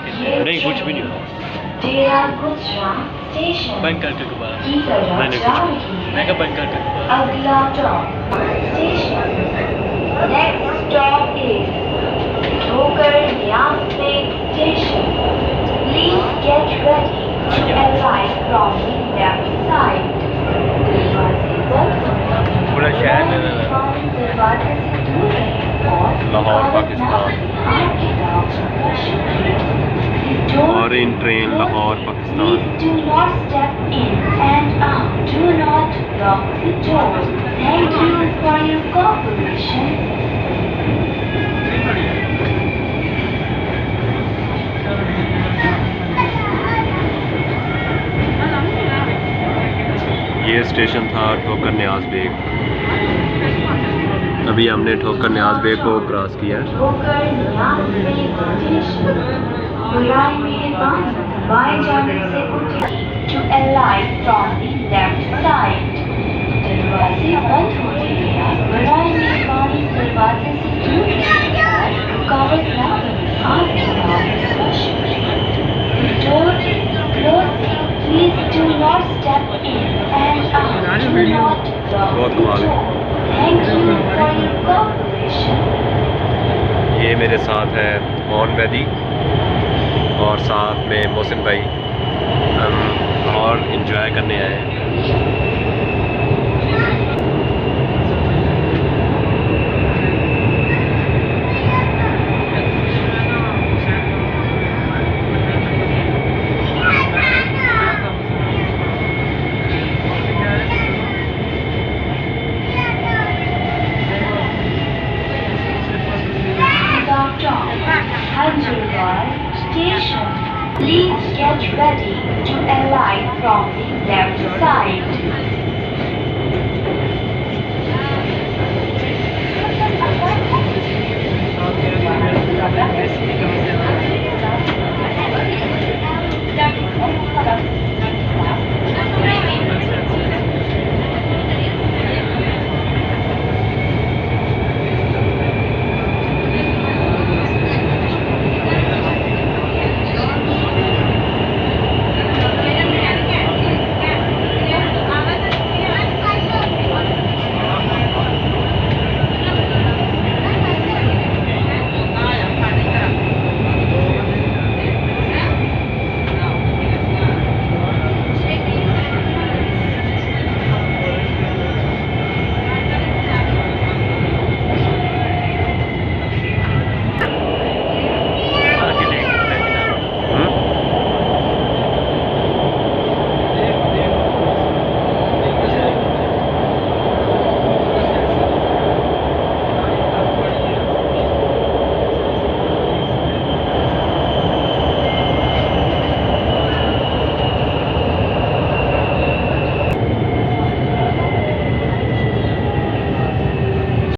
नहीं कुछ भी नहीं हुआ। बंद कर के दोबारा। मैंने कुछ मैं क्या बंद कर के दोबारा। अगला stop station next stop is ठोकर न्यासबेग station please get ready to arrive from the left side पूरा शहर नजर आ रहा है। लाहौर पाकिस्तान और इन train Lahore Pakistan. Do not step in and out. Do not block the doors. Thank you for your cooperation. ये station था ठोकर न्याज बेग। अभी हमने ठोकर न्याज बेग को क्रॉस किया है। ठोकर न्यासबेग स्टेशन बुराई मेहरबानी बाएं जाने से उठे to alight from the left side. दरवाजे बंद हो गए हैं। बुराई मेहरबानी दरवाजे से दूर रहें। रुकावट ना बने। आपकी मदद का शुक्रिया। The door is closing. Please do not step in and out. Do not block बहुत the कमाल है। door. Thank you for your cooperation. ये मेरे साथ है मोहन बैदी और साथ में मोहसिन भाई। हम और इंजॉय करने आए हैं। Hyderabad Station. Please get ready to alight from the left side.